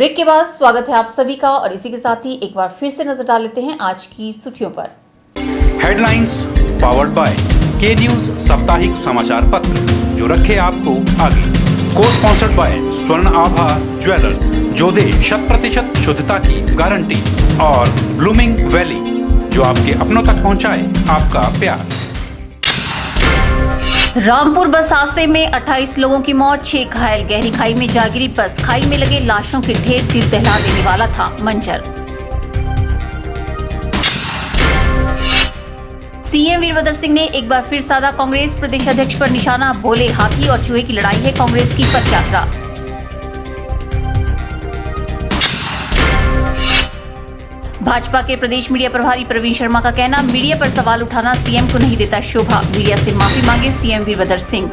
Break के बाद स्वागत है आप सभी का और इसी के साथ ही एक बार फिर से नजर डाल लेते हैं आज की सुर्खियों पर। हेडलाइंस पावर्ड बाय के न्यूज साप्ताहिक समाचार पत्र जो रखे आपको आगे। को स्पॉन्सर्ड बाय स्वर्ण आभा ज्वेलर्स जो दे 100% शुद्धता की गारंटी और ब्लूमिंग वैली जो आपके अपनों तक पहुंचाए आपका प्यार। रामपुर बस हादसे में 28 लोगों की मौत, 6 घायल। गहरी खाई में जा गिरी बस, खाई में लगे लाशों के ढेर, दिल दहला देने वाला था मंजर। सीएम वीरभद्र सिंह ने एक बार फिर साधा कांग्रेस प्रदेश अध्यक्ष पर निशाना, बोले हाथी और चूहे की लड़ाई है कांग्रेस की पद यात्रा। भाजपा के प्रदेश मीडिया प्रभारी प्रवीण शर्मा का कहना, मीडिया पर सवाल उठाना सीएम को नहीं देता शोभा, मीडिया से माफी मांगे सीएम वीरभद्र सिंह।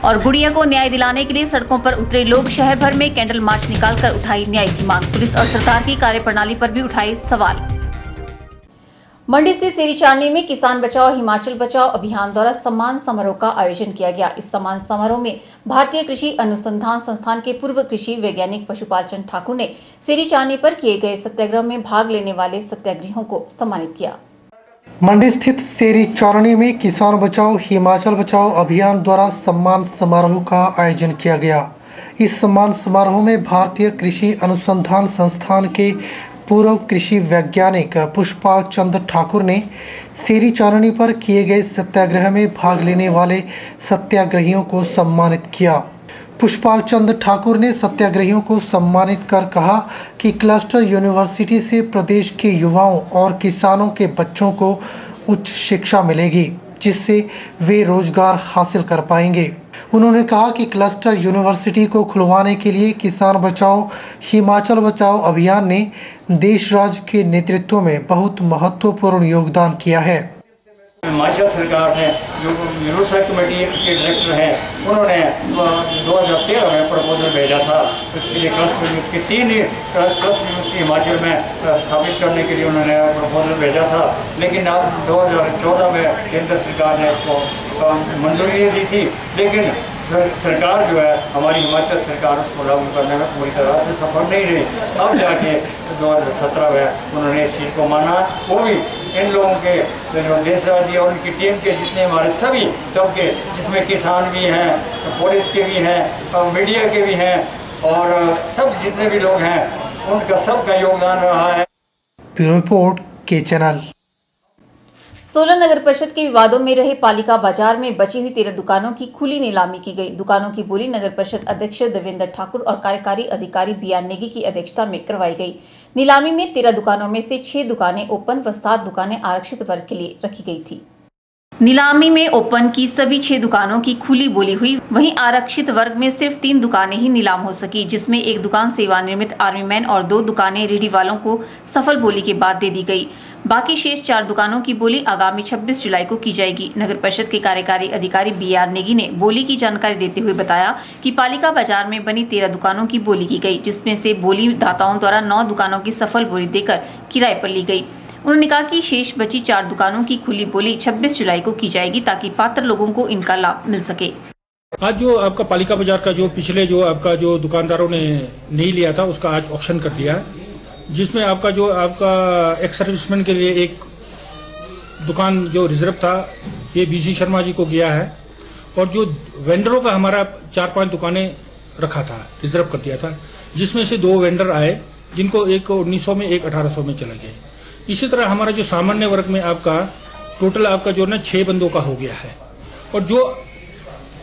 और गुड़िया को न्याय दिलाने के लिए सड़कों पर उतरे लोग, शहर भर में कैंडल मार्च निकालकर उठाई न्याय की मांग, पुलिस और सरकार की कार्यप्रणाली पर भी उठाए सवाल। मंडी स्थित सेरी चारनी में किसान बचाओ हिमाचल बचाओ अभियान द्वारा सम्मान समारोह का आयोजन किया गया। इस सम्मान समारोह में भारतीय कृषि अनुसंधान संस्थान के पूर्व कृषि वैज्ञानिक पशुपाल चंद ठाकुर ने सेरी चारनी पर किए गए सत्याग्रह में भाग लेने वाले सत्याग्रहियों को सम्मानित किया। मंडी स्थित सेरी चारनी में किसान बचाओ हिमाचल बचाओ अभियान द्वारा सम्मान समारोह का आयोजन किया गया। इस सम्मान समारोह में भारतीय कृषि अनुसंधान संस्थान के पूर्व कृषि वैज्ञानिक पुष्पाल चंद ठाकुर ने सेरी चारनी पर किए गए सत्याग्रह में भाग लेने वाले सत्याग्रहियों को सम्मानित किया। पुष्पाल चंद ठाकुर ने सत्याग्रहियों को सम्मानित कर कहा कि क्लस्टर यूनिवर्सिटी से प्रदेश के युवाओं और किसानों के बच्चों को उच्च शिक्षा मिलेगी, जिससे वे रोजगार हासिल कर पाएंगे। उन्होंने कहा कि क्लस्टर यूनिवर्सिटी को खुलवाने के लिए किसान बचाओ हिमाचल बचाओ अभियान ने देश राज्य के नेतृत्व में बहुत महत्वपूर्ण योगदान किया है। हिमाचल सरकार ने जो यूनिवर्सिटी कमेटी के डायरेक्टर हैं उन्होंने 2013 में प्रपोजल भेजा था। उसके लिए cluster university 3 cluster university Himachal में स्थापित करने के लिए उन्होंने प्रपोजल भेजा था, लेकिन अब 2014 में केंद्र सरकार ने इसको मंजूरी दी थी, लेकिन सरकार जो है हमारी हिमाचल सरकार उसको लागू करने में पूरी तरह से सफल नहीं रही। अब जाके 2017 में उन्होंने इस चीज़ को माना, वो भी इन लोगों के जो देश राज्य और उनकी टीम के जितने हमारे सभी तबके, जिसमें किसान भी हैं, पुलिस के भी हैं, मीडिया के भी हैं और सब जितने भी लोग हैं उनका सबका योगदान रहा है। ब्यूरो रिपोर्ट के चैनल। सोलन नगर परिषद के विवादों में रहे पालिका बाजार में बची हुई 13 दुकानों की खुली नीलामी की गई। दुकानों की बोली नगर परिषद अध्यक्ष देवेंद्र ठाकुर और कार्यकारी अधिकारी बीआर नेगी की अध्यक्षता में करवाई गई। नीलामी में 13 दुकानों में से 6 दुकानें ओपन व 7 दुकानें आरक्षित वर्ग के लिए रखी गई थी। नीलामी में ओपन की सभी 6 दुकानों की खुली बोली हुई, वहीं आरक्षित वर्ग में सिर्फ 3 दुकानें ही नीलाम हो सकी, जिसमें एक दुकान सेवानिवृत्त आर्मी मैन और 2 दुकानें रेहड़ी वालों को सफल बोली के बाद दे दी गई। बाकी शेष 4 दुकानों की बोली आगामी 26 जुलाई को की जाएगी। नगर परिषद के कार्यकारी अधिकारी बीआर नेगी ने बोली की जानकारी देते हुए बताया कि पालिका बाजार में बनी 13 दुकानों की बोली की गई, जिसमें से बोली दाताओं द्वारा 9 दुकानों की सफल बोली देकर किराए पर ली गई। उन्होंने कहा कि शेष बची 4 दुकानों की खुली बोली 26 जुलाई को की जाएगी ताकि पात्र लोगों को इनका लाभ मिल सके। आज जो आपका पालिका बाजार का जो पिछले जो आपका जो दुकानदारों ने नहीं लिया था उसका आज ऑक्शन कर दिया है, जिसमें आपका एक्स सर्विसमैन के लिए एक दुकान जो रिजर्व था ये बीसी शर्मा जी को गया है, और जो वेंडरों का हमारा 4-5 दुकानें रखा था, रिजर्व कर दिया था, जिसमें से 2 वेंडर आए जिनको एक 1900 में एक 1800 में चला गया। इसी तरह हमारा जो सामान्य वर्ग में आपका टोटल आपका जो ना 6 बंदों का हो गया है, और जो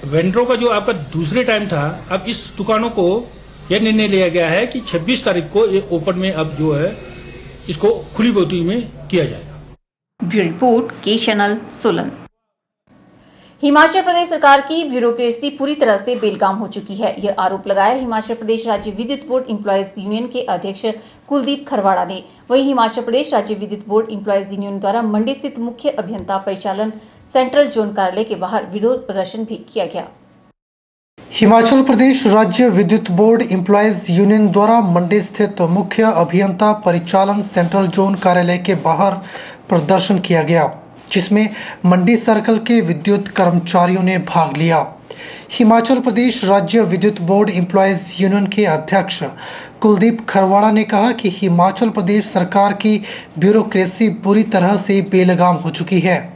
वेंडरों का जो आपका दूसरे टाइम था, अब इस दुकानों को यह निर्णय लिया गया है कि 26 तारीख को ये ओपन में अब जो है इसको खुली बोली में किया जाएगा। ब्यूरो रिपोर्ट के चैनल सोलन। हिमाचल प्रदेश सरकार की ब्यूरोक्रेसी पूरी तरह से बेलगाम हो चुकी है, यह आरोप लगाया हिमाचल प्रदेश राज्य विद्युत बोर्ड एम्प्लॉयज यूनियन के अध्यक्ष कुलदीप खरवाड़ा ने। वहीं हिमाचल प्रदेश राज्य विद्युत बोर्ड एम्प्लॉयज यूनियन द्वारा मंडी स्थित मुख्य अभियंता परिचालन सेंट्रल जोन कार्यालय के बाहर विरोध प्रदर्शन भी किया गया। हिमाचल प्रदेश राज्य विद्युत बोर्ड एम्प्लॉयज यूनियन द्वारा मंडी स्थित मुख्य अभियंता परिचालन सेंट्रल जोन कार्यालय के बाहर प्रदर्शन किया गया, जिसमें मंडी सर्कल के विद्युत कर्मचारियों ने भाग लिया। हिमाचल प्रदेश राज्य विद्युत बोर्ड एम्प्लॉयज यूनियन के अध्यक्ष कुलदीप खरवाड़ा ने कहा कि हिमाचल प्रदेश सरकार की ब्यूरोक्रेसी बुरी तरह से बेलगाम हो चुकी है।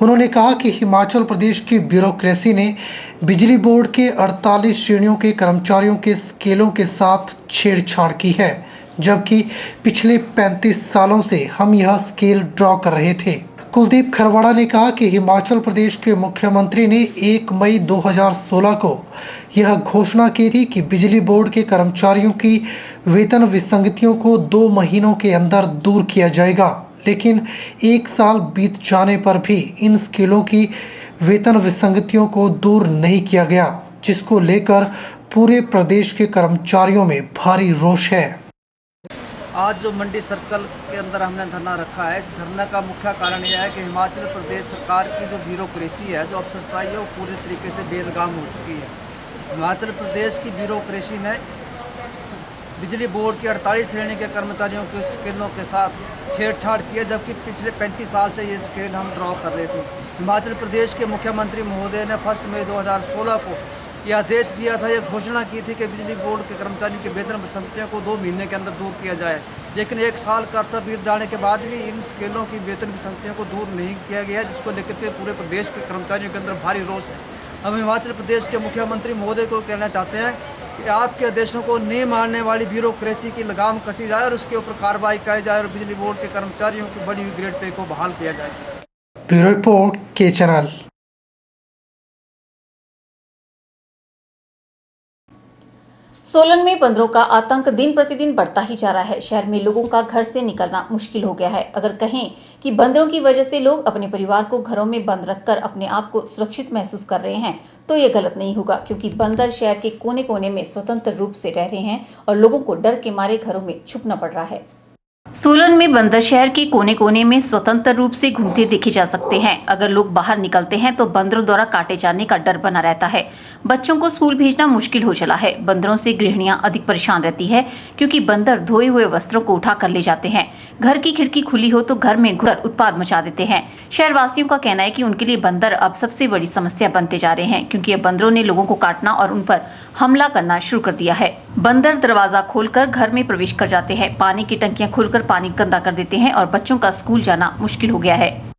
उन्होंने कहा कि हिमाचल प्रदेश की ब्यूरोक्रेसी ने बिजली बोर्ड के 48 श्रेणियों के कर्मचारियों के स्केलों के साथ छेड़छाड़ की है, जबकि पिछले 35 सालों से हम यह स्केल ड्रॉ कर रहे थे। कुलदीप खरवाड़ा ने कहा कि हिमाचल प्रदेश के मुख्यमंत्री ने 1 मई 2016 को यह घोषणा की थी कि बिजली बोर्ड के कर्मचारियों की वेतन विसंगतियों को 2 महीनों के अंदर दूर किया जाएगा, लेकिन 1 साल बीत जाने पर भी इन स्केलों की वेतन विसंगतियों को दूर नहीं किया गया, जिसको लेकर पूरे प्रदेश के कर्मचारियों में भारी रोष है। आज जो मंडी सर्कल के अंदर हमने धरना रखा है, इस धरना का मुख्य कारण यह है कि हिमाचल प्रदेश सरकार की जो ब्यूरोक्रेसी है, जो अफसरशाही है, वो पूरी तरीके से बेलगाम हो चुकी है। हिमाचल प्रदेश की ब्यूरोक्रेसी ने बिजली बोर्ड की 48 श्रेणी के कर्मचारियों के स्केलों के साथ छेड़छाड़ की है, जबकि पिछले 35 साल से ये स्केल हम ड्रॉ कर रहे थे। हिमाचल प्रदेश के मुख्यमंत्री महोदय ने 1 मई 2016 को यह आदेश दिया था, यह घोषणा की थी कि बिजली बोर्ड के कर्मचारियों के वेतन विसंगतियों को 2 महीने के अंदर दूर किया जाए, लेकिन 1 साल का अरसा बीत जाने के बाद भी इन स्केलों की वेतन विसंगतियों को दूर नहीं किया गया, जिसको लेकर के पूरे प्रदेश के कर्मचारियों के अंदर भारी रोष है। हम हिमाचल प्रदेश के मुख्यमंत्री महोदय को कहना चाहते हैं कि आपके आदेशों को नहीं मानने वाली ब्यूरोक्रेसी की लगाम कसी जाए और उसके ऊपर कार्रवाई की जाए और बिजली बोर्ड के कर्मचारियों की बढ़ी हुई ग्रेड पे को बहाल किया जाए। ब्यूरो रिपोर्ट के चैनल। सोलन में बंदरों का आतंक दिन प्रतिदिन बढ़ता ही जा रहा है। शहर में लोगों का घर से निकलना मुश्किल हो गया है। अगर कहें कि बंदरों की वजह से लोग अपने परिवार को घरों में बंद रखकर अपने आप को सुरक्षित महसूस कर रहे हैं, तो ये गलत नहीं होगा, क्योंकि बंदर शहर के कोने कोने में स्वतंत्र रूप से रह रहे हैं और लोगों को डर के मारे घरों में छुपना पड़ रहा है। सोलन में बंदर शहर के कोने कोने में स्वतंत्र रूप से घूमते देखे जा सकते हैं। अगर लोग बाहर निकलते हैं तो बंदरों द्वारा काटे जाने का डर बना रहता है। बच्चों को स्कूल भेजना मुश्किल हो चला है। बंदरों से गृहिणियां अधिक परेशान रहती है, क्योंकि बंदर धोए हुए वस्त्रों को उठा कर ले जाते हैं। घर की खिड़की खुली हो तो घर में घुसकर उत्पात मचा देते हैं। शहरवासियों का कहना है कि उनके लिए बंदर अब सबसे बड़ी समस्या बनते जा रहे हैं, क्योंकि अब बंदरों ने लोगों को काटना और उन पर हमला करना शुरू कर दिया है। बंदर दरवाजा खोलकर घर में प्रवेश कर जाते हैं, पानी की टंकियां खोलकर पानी गंदा कर देते हैं और बच्चों का स्कूल जाना मुश्किल हो गया है।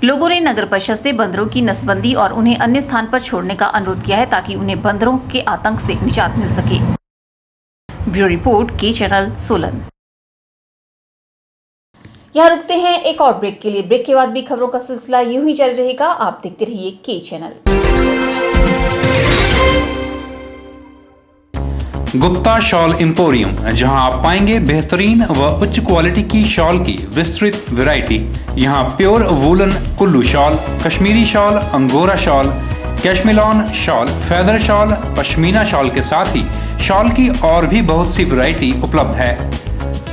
लोगों ने नगर परिषद से बंदरों की नसबंदी और उन्हें अन्य स्थान पर छोड़ने का अनुरोध किया है, ताकि उन्हें बंदरों के आतंक से निजात मिल सके। ब्यूरो रिपोर्ट के चैनल सोलन। यहाँ रुकते हैं एक और ब्रेक के लिए। ब्रेक के बाद भी खबरों का सिलसिला यूं ही जारी रहेगा। आप देखते रहिए के चैनल। गुप्ता शॉल एम्पोरियम, जहां आप पाएंगे बेहतरीन व उच्च क्वालिटी की शॉल की विस्तृत वैरायटी। यहां pure woollen Kullu shawl, Kashmiri shawl, angora shawl, cashmilon shawl, feather shawl, pashmina shawl के साथ ही शॉल की और भी बहुत सी वैरायटी उपलब्ध है।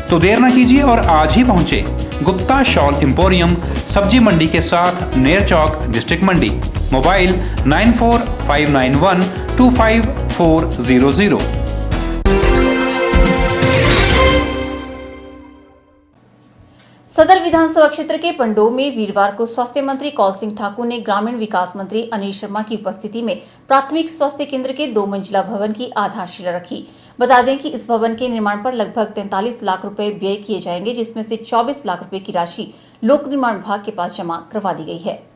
तो देर न कीजिए और आज ही पहुंचे गुप्ता शॉल एम्पोरियम, सब्जी मंडी के साथ नेर चौक, डिस्ट्रिक्ट मंडी। मोबाइल 9459125400। सदर विधानसभा क्षेत्र के पंडोह में वीरवार को स्वास्थ्य मंत्री कौल सिंह ठाकुर ने ग्रामीण विकास मंत्री अनिल शर्मा की उपस्थिति में प्राथमिक स्वास्थ्य केंद्र के 2 मंजिला भवन की आधारशिला रखी। बता दें कि इस भवन के निर्माण पर लगभग 43 लाख रुपए व्यय किए जाएंगे, जिसमें से 24 लाख रुपए की राशि लोक निर्माण विभाग के पास जमा करवा दी गई है।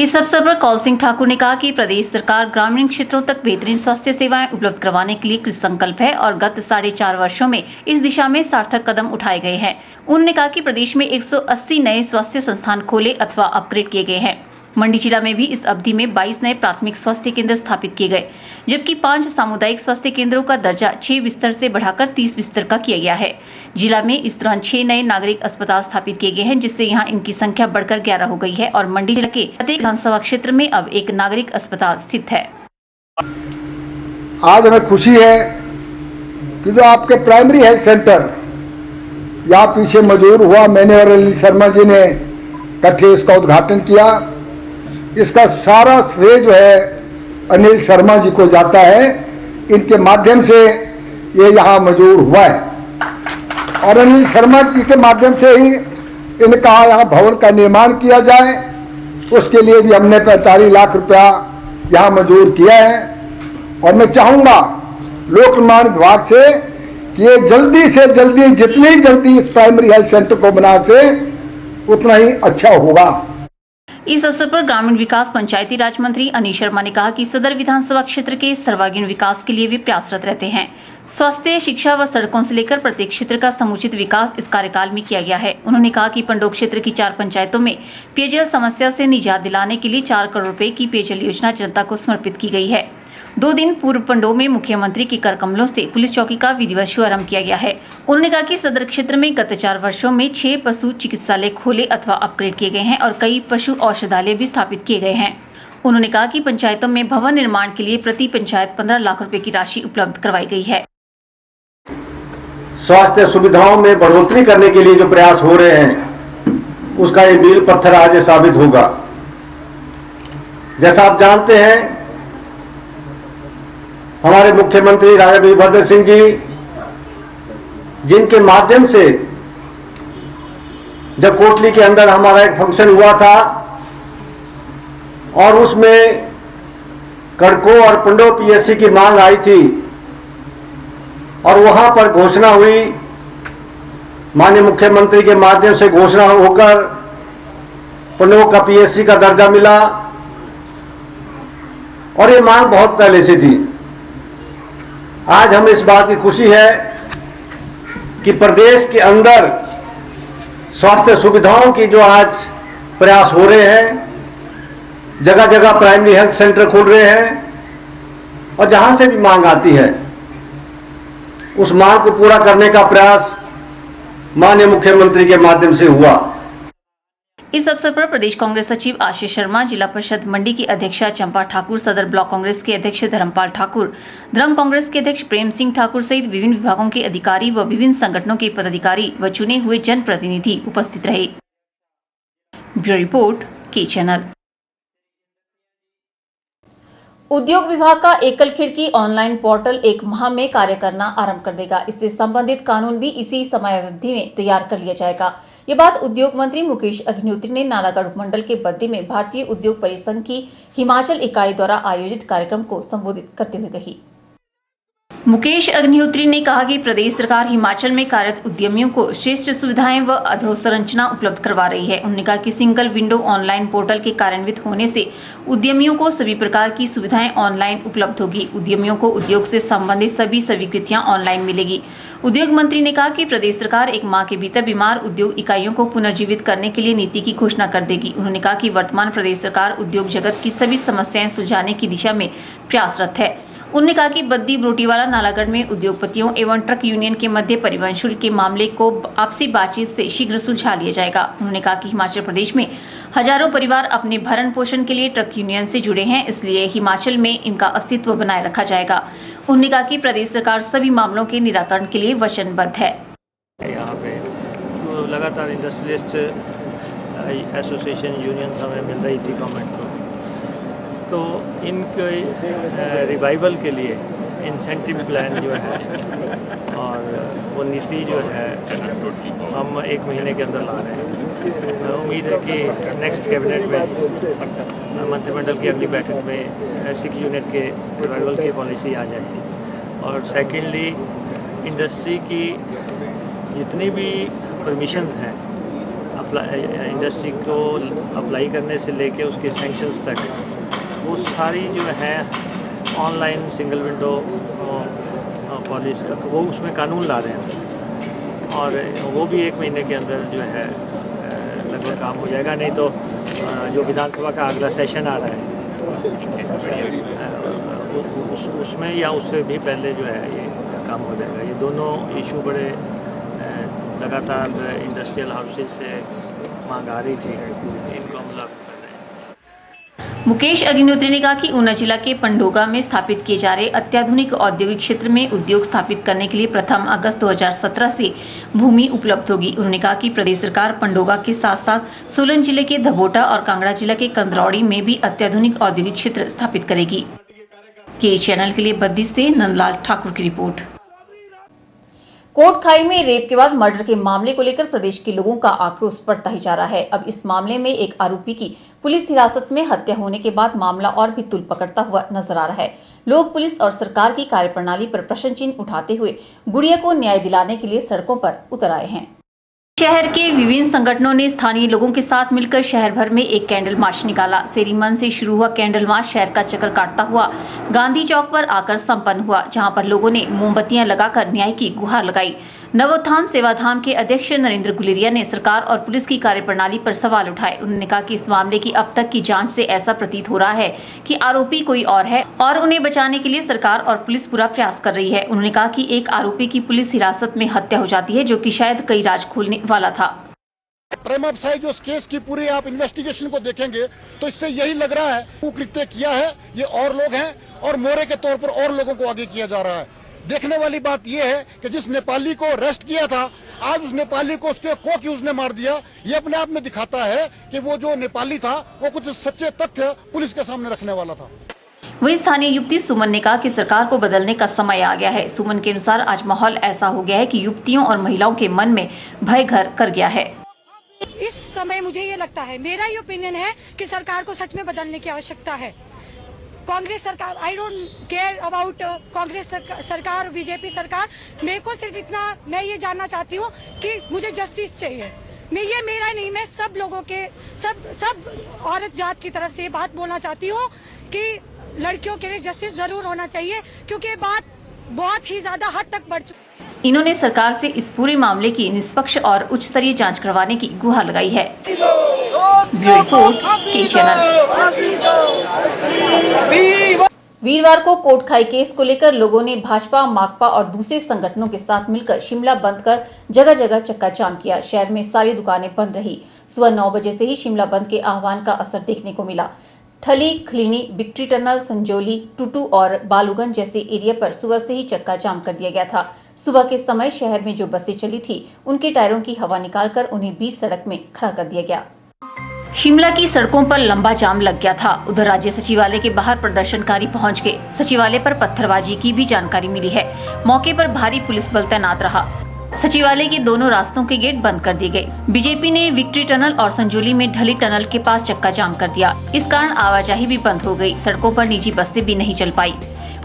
इस अवसर पर कौल सिंह ठाकुर ने कहा कि प्रदेश सरकार ग्रामीण क्षेत्रों तक बेहतरीन स्वास्थ्य सेवाएं उपलब्ध करवाने के लिए कृत संकल्प है और गत 4.5 वर्षों में इस दिशा में सार्थक कदम उठाए गए हैं। उन्होंने कहा कि प्रदेश में 180 नए स्वास्थ्य संस्थान खोले अथवा अपग्रेड किए गए हैं। मंडी जिला में भी इस अवधि में 22 नए प्राथमिक स्वास्थ्य केंद्र स्थापित किए गए, जबकि 5 सामुदायिक स्वास्थ्य केंद्रों का दर्जा 6 बिस्तर से बढ़ाकर 30 बिस्तर का किया गया है। जिला में इस दौरान 6 नए नागरिक अस्पताल स्थापित किए गए हैं, जिससे यहां इनकी संख्या बढ़कर 11 हो गई है और मंडी जिला के प्रत्येक विधानसभा क्षेत्र में अब एक नागरिक अस्पताल स्थित है। आज हमें खुशी है कि जो आपके प्राइमरी हेल्थ सेंटर यहाँ पीछे मंजूर हुआ, मैंने और अनिल शर्मा जी ने इकट्ठे इसका उद्घाटन किया। इसका सारा श्रेय जो है अनिल शर्मा जी को जाता है। इनके माध्यम से ये यहाँ मंजूर हुआ है और अनिल शर्मा जी के माध्यम से ही इन्होंने कहा यहाँ भवन का निर्माण किया जाए। उसके लिए भी हमने 45 लाख रुपया यहाँ मंजूर किया है और मैं चाहूँगा लोक निर्माण विभाग से कि ये जल्दी से जल्दी, जितनी जल्दी इस प्राइमरी हेल्थ सेंटर को बना से उतना ही अच्छा होगा। इस अवसर पर ग्रामीण विकास पंचायती राज मंत्री अनिल शर्मा ने कहा कि सदर विधानसभा क्षेत्र के सर्वांगीण विकास के लिए वे प्रयासरत रहते हैं। स्वास्थ्य, शिक्षा व सड़कों से लेकर प्रत्येक क्षेत्र का समुचित विकास इस कार्यकाल में किया गया है। उन्होंने कहा कि पंडोह क्षेत्र की 4 पंचायतों में पेयजल समस्या से निजात दिलाने के लिए 4 करोड़ रुपए की पेयजल योजना जनता को समर्पित की गई है। 2 दिन पूर्व पंडोह में मुख्यमंत्री के कर कमलों से पुलिस चौकी का विधिवत शुभारंभ किया गया है। उन्होंने कहा कि सदर क्षेत्र में गत 4 वर्षों में 6 पशु चिकित्सालय खोले अथवा अपग्रेड किए गए हैं और कई पशु औषधालय भी स्थापित किए गए हैं। उन्होंने कहा कि पंचायतों में भवन निर्माण के लिए प्रति पंचायत 15 लाख रुपए की राशि उपलब्ध करवाई गई है। स्वास्थ्य सुविधाओं में बढ़ोतरी करने के लिए जो प्रयास हो रहे हैं उसका ये मील पत्थर आज साबित होगा। जैसा आप जानते हैं, हमारे मुख्यमंत्री राजा वीरभद्र सिंह जी, जिनके माध्यम से जब कोटली के अंदर हमारा एक फंक्शन हुआ था और उसमें कड़को और पंडोह पीएससी की मांग आई थी और वहां पर घोषणा हुई, माननीय मुख्यमंत्री के माध्यम से घोषणा होकर पंडोह का पीएससी का दर्जा मिला और ये मांग बहुत पहले से थी। आज हमें इस बात की खुशी है कि प्रदेश के अंदर स्वास्थ्य सुविधाओं की जो आज प्रयास हो रहे हैं, जगह जगह प्राइमरी हेल्थ सेंटर खुल रहे हैं और जहां से भी मांग आती है उस मांग को पूरा करने का प्रयास माननीय मुख्यमंत्री के माध्यम से हुआ। इस अवसर पर प्रदेश कांग्रेस सचिव आशीष शर्मा, जिला परिषद मंडी की अध्यक्षा चंपा ठाकुर, सदर ब्लॉक कांग्रेस के अध्यक्ष धर्मपाल ठाकुर, धर्म कांग्रेस के अध्यक्ष प्रेम सिंह ठाकुर सहित विभिन्न विभागों के अधिकारी व विभिन्न संगठनों के पदाधिकारी व चुने हुए जनप्रतिनिधि उपस्थित रहे। ब्यूरो रिपोर्ट, के चैनल। उद्योग विभाग का एकल खिड़की ऑनलाइन पोर्टल 1 माह में कार्य करना आरंभ कर देगा। इससे संबंधित कानून भी इसी समयावधि में तैयार कर लिया जाएगा। ये बात उद्योग मंत्री मुकेश अग्निहोत्री ने नालागढ़ उपमंडल के बद्दी में भारतीय उद्योग परिसंघ की हिमाचल इकाई द्वारा आयोजित कार्यक्रम को संबोधित करते हुए कही। मुकेश अग्निहोत्री ने कहा कि प्रदेश सरकार हिमाचल में कार्यरत उद्यमियों को श्रेष्ठ सुविधाएं व अधोसंरचना उपलब्ध करवा रही है। उन्होंने कहा कि सिंगल विंडो ऑनलाइन पोर्टल के कार्यान्वित होने से उद्यमियों को सभी प्रकार की सुविधाएं ऑनलाइन उपलब्ध होगी। उद्यमियों को उद्योग से संबंधित सभी स्वीकृतियां ऑनलाइन मिलेगी। उद्योग मंत्री ने कहा कि प्रदेश सरकार 1 माह के भीतर बीमार उद्योग इकाइयों को पुनर्जीवित करने के लिए नीति की घोषणा कर देगी। उन्होंने कहा कि वर्तमान प्रदेश सरकार उद्योग जगत की सभी समस्याएं सुलझाने की दिशा में प्रयासरत है। उन्होंने कहा कि बद्दी, ब्रोटीवाला, नालागढ़ में उद्योगपतियों एवं ट्रक यूनियन के मध्य परिवहन शुल्क के मामले को आपसी बातचीत से शीघ्र सुलझा लिया जाएगा। उन्होंने कहा कि हिमाचल प्रदेश में हजारों परिवार अपने भरण पोषण के लिए ट्रक यूनियन से जुड़े हैं, इसलिए हिमाचल में इनका अस्तित्व बनाए रखा जाएगा। उन्होंने कहा कि प्रदेश सरकार सभी मामलों के निराकरण के लिए वचनबद्ध है। यहाँ पे तो लगातार इंडस्ट्रियलिस्ट एसोसिएशन यूनियन हमें मिल रही थी गवर्नमेंट को, तो इनके रिवाइवल के लिए इंसेंटिव प्लान जो है और वो नीति जो है हम 1 महीने के अंदर ला रहे हैं। उम्मीद है कि नेक्स्ट कैबिनेट में मंत्रिमंडल की अगली बैठक में सिक यूनिट के रिवाइवल की पॉलिसी आ जाएगी। और सेकेंडली इंडस्ट्री की जितनी भी परमिशंस हैं, अब इंडस्ट्री को अप्लाई करने से लेके उसके सैंक्शंस तक वो सारी जो है ऑनलाइन सिंगल विंडो पॉलिसी वो उसमें कानून ला रहे हैं और वो भी 1 महीने के अंदर जो है लगभग काम हो जाएगा। नहीं तो जो विधानसभा का अगला सेशन आ रहा है उसमें या उससे भी पहले जो है ये काम हो जाएगा। ये दोनों इशू बड़े लगातार इंडस्ट्रियल हाउसेज से मांग आ रही थी, इनको हम लागू कर रहे हैं। मुकेश अग्निहोत्री ने कहा कि ऊना जिला के पंडोगा में स्थापित किए जा रहे अत्याधुनिक औद्योगिक क्षेत्र में उद्योग स्थापित करने के लिए प्रथम अगस्त 2017 से भूमि उपलब्ध होगी। उन्होंने कहा कि प्रदेश सरकार पंडोगा के साथ साथ सोलन जिले के धबोटा और कांगड़ा जिला के कंदरौड़ी में भी अत्याधुनिक औद्योगिक क्षेत्र स्थापित करेगी। के चैनल के लिए बद्दी से नंदलाल ठाकुर की रिपोर्ट। कोटखाई में रेप के बाद मर्डर के मामले को लेकर प्रदेश के लोगों का आक्रोश बढ़ता ही जा रहा है। अब इस मामले में एक आरोपी की पुलिस हिरासत में हत्या होने के बाद मामला और भी तुल पकड़ता हुआ नजर आ रहा है। लोग पुलिस और सरकार की कार्यप्रणाली पर प्रश्न चिन्ह उठाते हुए गुड़िया को न्याय दिलाने के लिए सड़कों पर उतर आए हैं। शहर के विभिन्न संगठनों ने स्थानीय लोगों के साथ मिलकर शहर भर में एक कैंडल मार्च निकाला। सेरीमन से शुरू हुआ कैंडल मार्च शहर का चक्कर काटता हुआ गांधी चौक पर आकर संपन्न हुआ, जहां पर लोगों ने मोमबत्तियां लगाकर न्याय की गुहार लगाई। नवोत्थान सेवाधाम के अध्यक्ष नरेंद्र गुलेरिया ने सरकार और पुलिस की कार्यप्रणाली पर सवाल उठाए। उन्होंने कहा कि इस मामले की अब तक की जांच से ऐसा प्रतीत हो रहा है कि आरोपी कोई और है और उन्हें बचाने के लिए सरकार और पुलिस पूरा प्रयास कर रही है। उन्होंने कहा कि एक आरोपी की पुलिस हिरासत में हत्या हो जाती है, जो कि शायद कई राज खोलने वाला था। प्रेमापसाई जो केस की पूरी आप इन्वेस्टिगेशन को देखेंगे तो इससे यही लग रहा है वो कृत्य किया है ये और लोग हैं और मोरे के तौर पर और लोगों को आगे किया जा रहा है। देखने वाली बात यह है कि जिस नेपाली को अरेस्ट किया था आज उस नेपाली को उसके को-अक्यूज ने मार दिया। ये अपने आप में दिखाता है कि वो जो नेपाली था वो कुछ सच्चे तथ्य पुलिस के सामने रखने वाला था। वही स्थानीय युवती सुमन ने कहा कि सरकार को बदलने का समय आ गया है। सुमन के अनुसार आज माहौल ऐसा हो गया है कि युवतियों और महिलाओं के मन में भय घर कर गया है। इस समय मुझे ये लगता है, मेरा ये ओपिनियन है कि सरकार को सच में बदलने की आवश्यकता है। कांग्रेस सरकार, I don't care about Congress सरकार, बीजेपी सरकार, मेरे को सिर्फ इतना मैं ये जानना चाहती हूँ कि मुझे जस्टिस चाहिए। ये मेरा नहीं, मैं सब लोगों के सब औरत जात की तरफ से ये बात बोलना चाहती हूँ कि लड़कियों के लिए जस्टिस जरूर होना चाहिए, क्योंकि ये बात बहुत ही ज्यादा हद तक बढ़ चुकी है। इन्होंने सरकार से इस पूरे मामले की निष्पक्ष और उच्च स्तरीय जांच करवाने की गुहार लगाई है। ब्यूरो रिपोर्ट के चैनल। वीरवार को कोटखाई केस को लेकर लोगों ने भाजपा, माकपा और दूसरे संगठनों के साथ मिलकर शिमला बंद कर जगह जगह चक्का जाम किया। शहर में सारी दुकानें बंद रही। सुबह 9 बजे से ही शिमला बंद के आह्वान का असर देखने को मिला। ठली, खलीनी, विक्ट्री टनल, संजोली, टूटू और बालूगंज जैसे एरिया पर सुबह से ही चक्का जाम कर दिया गया था। सुबह के समय शहर में जो बसें चली थी उनके टायरों की हवा निकालकर उन्हें बीच सड़क में खड़ा कर दिया गया। शिमला की सड़कों पर लंबा जाम लग गया था। उधर राज्य सचिवालय के बाहर प्रदर्शनकारी पहुंच गए। सचिवालय पर पत्थरबाजी की भी जानकारी मिली है। मौके पर भारी पुलिस बल तैनात रहा। सचिवालय के दोनों रास्तों के गेट बंद कर दिए गए। बीजेपी ने विक्ट्री टनल और संजोली में ढली टनल के पास चक्का जाम कर दिया। इस कारण आवाजाही भी बंद हो गई। सड़कों पर निजी बसें भी नहीं चल पाई।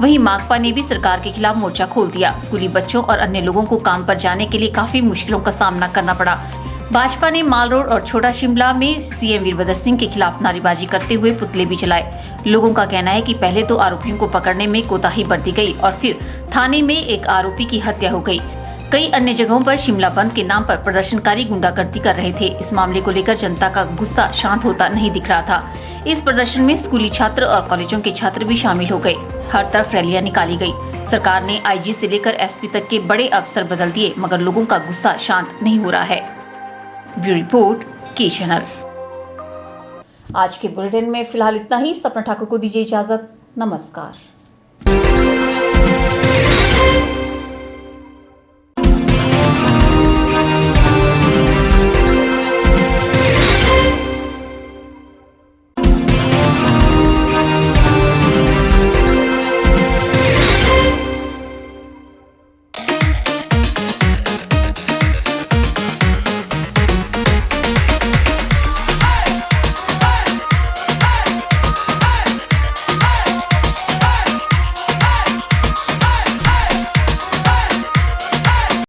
वहीं माकपा ने भी सरकार के खिलाफ मोर्चा खोल दिया। स्कूली बच्चों और अन्य लोगों को काम पर जाने के लिए काफी मुश्किलों का सामना करना पड़ा। भाजपा ने माल रोड और छोटा शिमला में सीएम वीरभद्र सिंह के खिलाफ नारेबाजी करते हुए पुतले भी जलाए। लोगों का कहना है कि पहले तो आरोपियों को पकड़ने में कोताही बरती गई और फिर थाने में एक आरोपी की हत्या हो गई। कई अन्य जगहों पर शिमला बंद के नाम पर प्रदर्शनकारी गुंडागर्दी कर रहे थे। इस मामले को लेकर जनता का गुस्सा शांत होता नहीं दिख रहा था। इस प्रदर्शन में स्कूली छात्र और कॉलेजों के छात्र भी शामिल हो गए। हर तरफ रैलियां निकाली गई। सरकार ने आईजी से लेकर एसपी तक के बड़े अफसर बदल दिए, मगर लोगों का गुस्सा शांत नहीं हो रहा है। ब्यूरो रिपोर्ट के चैनल। आज के बुलेटिन में फिलहाल इतना ही। सपना ठाकुर को दीजिए इजाजत। नमस्कार।